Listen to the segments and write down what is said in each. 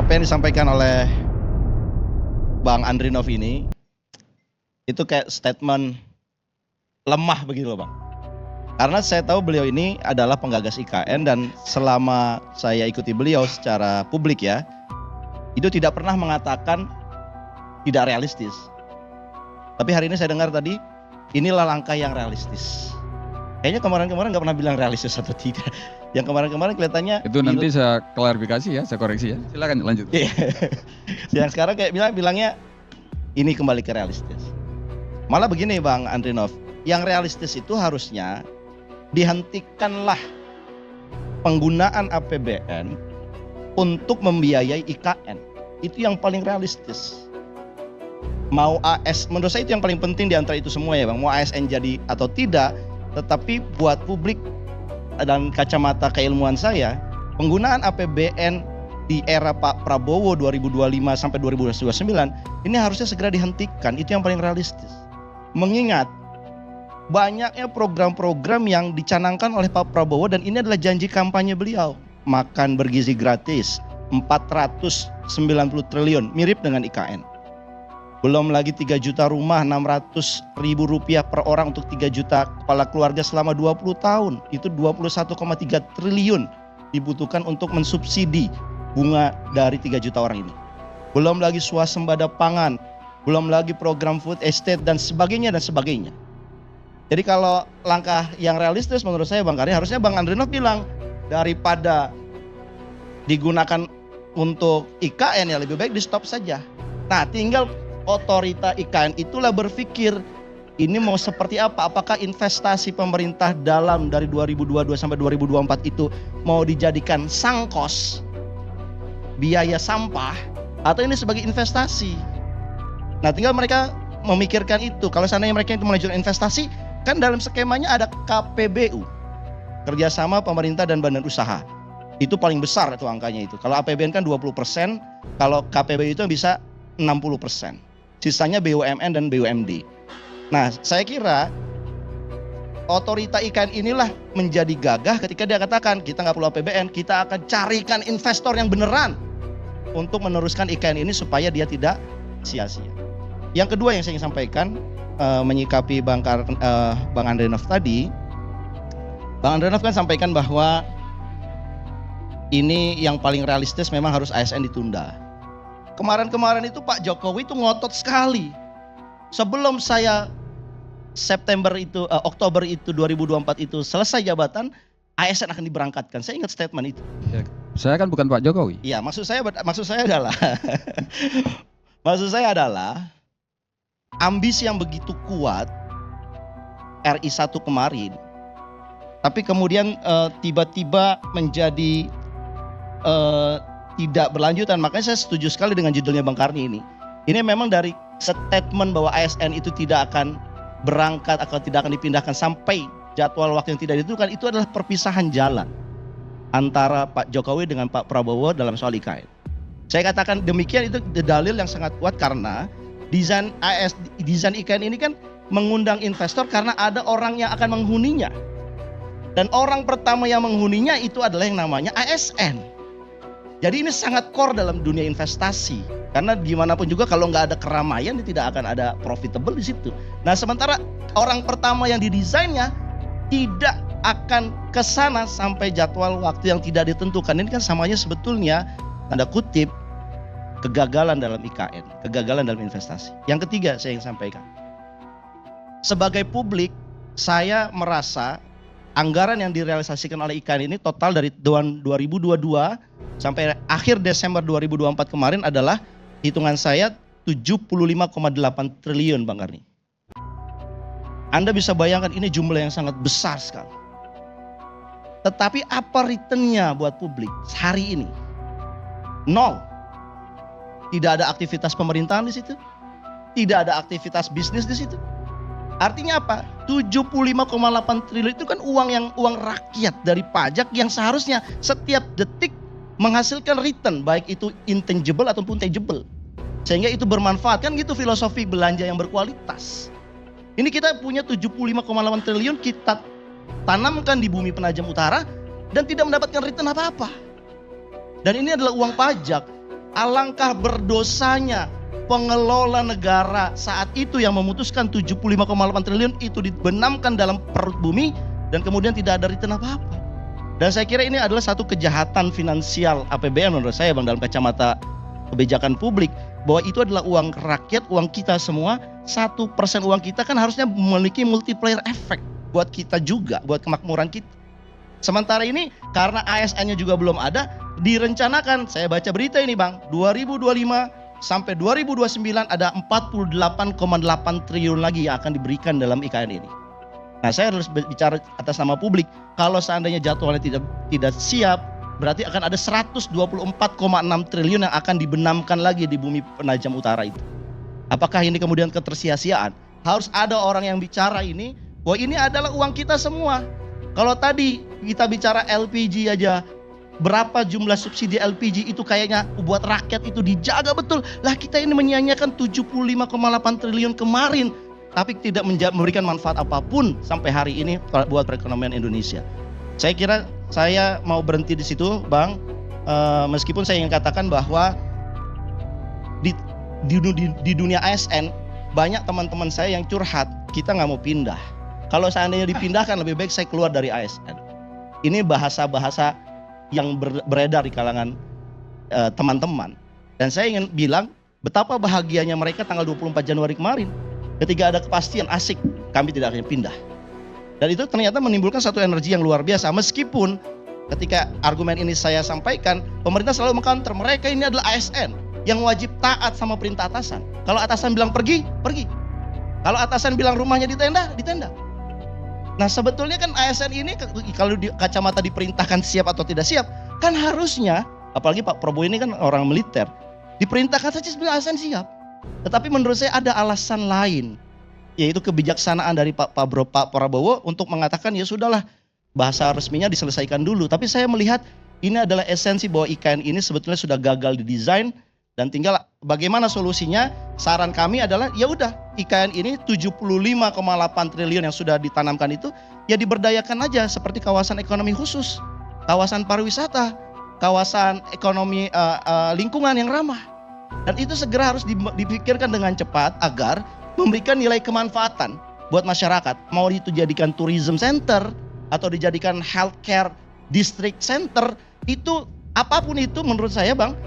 apa yang disampaikan oleh Bang Andrinov ini itu kayak statement lemah begitu loh Bang. Karena saya tahu beliau ini adalah penggagas IKN dan selama saya ikuti beliau secara publik ya, itu tidak pernah mengatakan tidak realistis. Tapi hari ini saya dengar tadi, inilah langkah yang realistis. Kayaknya kemarin-kemarin nggak pernah bilang realistis atau tidak. Yang kemarin-kemarin kelihatannya itu nanti saya klarifikasi ya, saya koreksi ya. Silakan lanjut. Yang sekarang kayak bilangnya ini kembali ke realistis. Malah begini Bang Andrinov, yang realistis itu harusnya dihentikanlah penggunaan APBN untuk membiayai IKN. Itu yang paling realistis. Mau menurut saya itu yang paling penting di antara itu semua ya Bang. Mau ASN jadi atau tidak, tetapi buat publik dan kacamata keilmuan saya, penggunaan APBN di era Pak Prabowo 2025 sampai 2029 ini harusnya segera dihentikan. Itu yang paling realistis. Mengingat banyaknya program-program yang dicanangkan oleh Pak Prabowo dan ini adalah janji kampanye beliau. Makan bergizi gratis 490 triliun, mirip dengan IKN. Belum lagi 3 juta rumah, 600 ribu rupiah per orang untuk 3 juta kepala keluarga selama 20 tahun. Itu 21,3 triliun dibutuhkan untuk mensubsidi bunga dari 3 juta orang ini. Belum lagi swasembada pangan, belum lagi program food estate dan sebagainya dan sebagainya. Jadi kalau langkah yang realistis menurut saya Bang Karya, harusnya Bang Andrinov bilang daripada digunakan untuk IKN ya lebih baik di stop saja. Nah tinggal otorita IKN itulah berpikir ini mau seperti apa, apakah investasi pemerintah dalam dari 2022 sampai 2024 itu mau dijadikan sangkos biaya sampah atau ini sebagai investasi. Nah tinggal mereka memikirkan itu. Kalau seandainya mereka itu mengajukan investasi, kan dalam skemanya ada KPBU, kerjasama pemerintah dan badan usaha. Itu paling besar itu angkanya itu. Kalau APBN kan 20%, kalau KPBU itu bisa 60%. Sisanya BUMN dan BUMD. Nah saya kira otorita IKN inilah menjadi gagah ketika dia katakan kita nggak perlu APBN, kita akan carikan investor yang beneran untuk meneruskan IKN ini supaya dia tidak sia-sia. Yang kedua yang saya ingin sampaikan menyikapi Bang Andrinov tadi, Bang Andrinov kan sampaikan bahwa ini yang paling realistis memang harus ASN ditunda. Kemarin-kemarin itu Pak Jokowi itu ngotot sekali. Sebelum saya Oktober itu 2024 itu selesai jabatan, ASN akan diberangkatkan. Saya ingat statement itu. Ya, saya kan bukan Pak Jokowi. Iya, maksud saya adalah ambisi yang begitu kuat RI1 kemarin, tapi kemudian tiba-tiba menjadi tidak berlanjutan. Makanya saya setuju sekali dengan judulnya Bang Karni ini. Ini memang dari statement bahwa ASN itu tidak akan berangkat atau tidak akan dipindahkan sampai jadwal waktu yang tidak ditentukan, itu adalah perpisahan jalan antara Pak Jokowi dengan Pak Prabowo dalam soal IKN. Saya katakan demikian, itu dalil yang sangat kuat karena desain IKN ini kan mengundang investor karena ada orang yang akan menghuninya. Dan orang pertama yang menghuninya itu adalah yang namanya ASN. Jadi ini sangat core dalam dunia investasi. Karena dimanapun juga kalau nggak ada keramaian, tidak akan ada profitable di situ. Nah sementara orang pertama yang didesainnya tidak akan ke sana sampai jadwal waktu yang tidak ditentukan. Ini kan samanya sebetulnya tanda kutip kegagalan dalam IKN, kegagalan dalam investasi. Yang ketiga saya ingin sampaikan, sebagai publik saya merasa anggaran yang direalisasikan oleh IKN ini total dari tahun 2022 sampai akhir Desember 2024 kemarin adalah hitungan saya 75,8 triliun Bang Karni. Anda bisa bayangkan ini jumlah yang sangat besar sekali. Tetapi apa returnnya buat publik hari ini? Nol. Tidak ada aktivitas pemerintahan di situ. Tidak ada aktivitas bisnis di situ. Artinya apa? 75,8 triliun itu kan uang rakyat dari pajak yang seharusnya setiap detik menghasilkan return, baik itu intangible ataupun tangible. Sehingga itu bermanfaat, kan gitu filosofi belanja yang berkualitas. Ini kita punya 75,8 triliun kita tanamkan di bumi penajam utara dan tidak mendapatkan return apa-apa. Dan ini adalah uang pajak. alangkah berdosanya pengelola negara saat itu yang memutuskan 75,8 triliun itu dibenamkan dalam perut bumi dan kemudian tidak ada return apa-apa. Dan saya kira ini adalah satu kejahatan finansial APBN menurut saya Bang, dalam kacamata kebijakan publik, bahwa itu adalah uang rakyat, uang kita semua. 1% uang kita kan harusnya memiliki multiplier effect buat kita juga, buat kemakmuran kita. Sementara ini karena ASN-nya juga belum ada, direncanakan, saya baca berita ini Bang, 2025 sampai 2029 ada 48,8 triliun lagi yang akan diberikan dalam IKN ini. Nah, saya harus bicara atas nama publik. Kalau seandainya jadwalnya tidak siap, berarti akan ada 124,6 triliun yang akan dibenamkan lagi di bumi penajam utara itu. Apakah ini kemudian ketersia-siaan? Harus ada orang yang bicara ini, bahwa ini adalah uang kita semua. Kalau tadi kita bicara LPG aja, berapa jumlah subsidi LPG itu kayaknya buat rakyat itu dijaga betul. Lah kita ini menyanyiakan 75,8 triliun kemarin, tapi tidak memberikan manfaat apapun sampai hari ini buat perekonomian Indonesia. Saya kira saya mau berhenti di situ Bang, meskipun saya ingin katakan bahwa di dunia ASN banyak teman-teman saya yang curhat, kita nggak mau pindah. Kalau seandainya dipindahkan lebih baik saya keluar dari ASN. Ini bahasa-bahasa yang beredar di kalangan teman-teman. Dan saya ingin bilang betapa bahagianya mereka tanggal 24 Januari kemarin. Ketika ada kepastian asik, kami tidak akan pindah. Dan itu ternyata menimbulkan satu energi yang luar biasa. Meskipun ketika argumen ini saya sampaikan, pemerintah selalu mengcounter, mereka ini adalah ASN yang wajib taat sama perintah atasan. Kalau atasan bilang pergi, pergi. Kalau atasan bilang rumahnya di tenda, di tenda. Nah sebetulnya kan ASN ini kalau di kacamata diperintahkan siap atau tidak siap, kan harusnya, apalagi Pak Prabowo ini kan orang militer, diperintahkan saja sebenarnya ASN siap. Tetapi menurut saya ada alasan lain, yaitu kebijaksanaan dari Pak Prabowo untuk mengatakan ya sudahlah, bahasa resminya diselesaikan dulu. Tapi saya melihat ini adalah esensi bahwa IKN ini sebetulnya sudah gagal didesain dan tinggal bagaimana solusinya. Saran kami adalah ya udah IKN ini 75,8 triliun yang sudah ditanamkan itu ya diberdayakan aja seperti kawasan ekonomi khusus, kawasan pariwisata, kawasan ekonomi lingkungan yang ramah. Dan itu segera harus dipikirkan dengan cepat agar memberikan nilai kemanfaatan buat masyarakat. Mau itu jadikan tourism center atau dijadikan healthcare district center, itu apapun itu menurut saya Bang,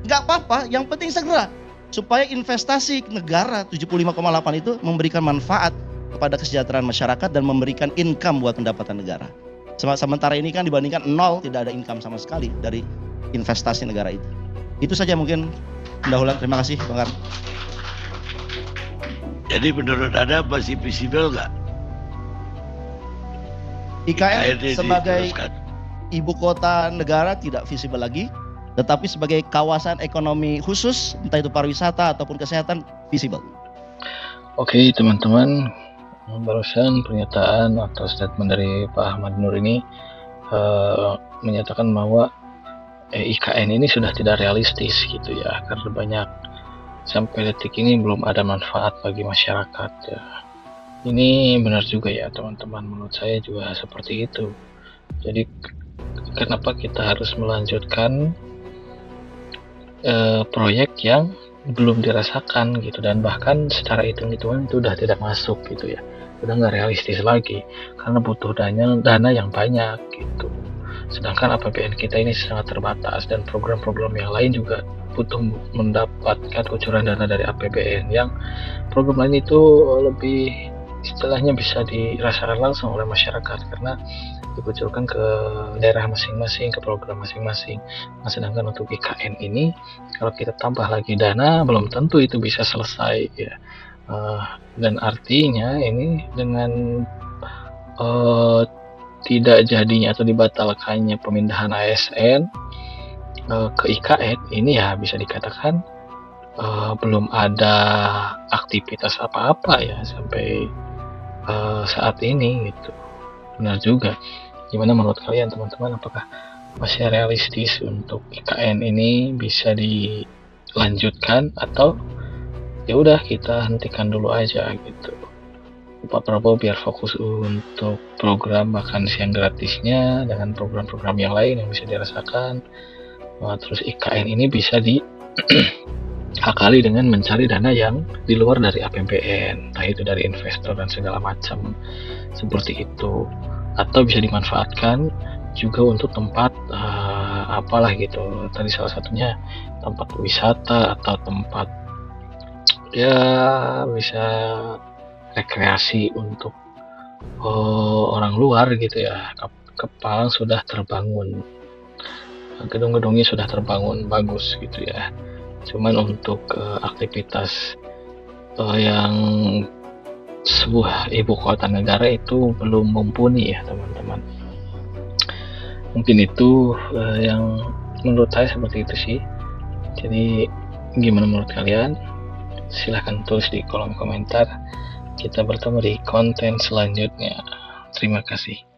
nggak apa-apa, yang penting segera supaya investasi negara 75,8 itu memberikan manfaat kepada kesejahteraan masyarakat dan memberikan income buat pendapatan negara. Sementara ini kan dibandingkan nol, tidak ada income sama sekali dari investasi negara itu. Itu saja mungkin pendahuluan. Terima kasih Bang Ar. Jadi menurut Anda masih visible nggak? IKN sebagai ibu kota negara tidak visible lagi. Tetapi sebagai kawasan ekonomi khusus, entah itu pariwisata ataupun kesehatan, visible. Oke teman-teman, barusan pernyataan atau statement dari Pak Ahmad Nur ini menyatakan bahwa IKN ini sudah tidak realistis gitu ya, karena banyak sampai detik ini belum ada manfaat bagi masyarakat ya. Ini benar juga ya teman-teman, menurut saya juga seperti itu. Jadi kenapa kita harus melanjutkan proyek yang belum dirasakan gitu, dan bahkan secara hitung-hitungan itu udah tidak masuk gitu ya, udah nggak realistis lagi karena butuh dana yang banyak gitu. Sedangkan APBN kita ini sangat terbatas dan program-program yang lain juga butuh mendapatkan kucuran dana dari APBN, yang program lain itu lebih istilahnya bisa dirasakan langsung oleh masyarakat karena dikucurkan ke daerah masing-masing, ke program masing-masing. Nah, sedangkan untuk IKN ini kalau kita tambah lagi dana belum tentu itu bisa selesai ya. Dan artinya ini dengan tidak jadinya atau dibatalkannya pemindahan ASN ke IKN ini ya bisa dikatakan belum ada aktivitas apa-apa ya sampai saat ini gitu. Benar juga. Gimana menurut kalian teman-teman, apakah masih realistis untuk IKN ini bisa dilanjutkan atau ya udah kita hentikan dulu aja gitu? Pak Prabowo biar fokus untuk program makan siang gratisnya dengan program-program yang lain yang bisa dirasakan. Terus IKN ini bisa akali dengan mencari dana yang di luar dari APBN, entah itu dari investor dan segala macam seperti itu, atau bisa dimanfaatkan juga untuk tempat apalah gitu, tadi salah satunya tempat wisata atau tempat ya bisa rekreasi untuk orang luar gitu ya. Kepalang sudah terbangun, gedung-gedungnya sudah terbangun bagus gitu ya, cuman untuk aktivitas yang sebuah ibu kota negara itu belum mumpuni ya teman-teman. Mungkin itu yang menurut saya seperti itu sih. Jadi gimana menurut kalian? Silahkan tulis di kolom komentar. Kita bertemu di konten selanjutnya. Terima kasih.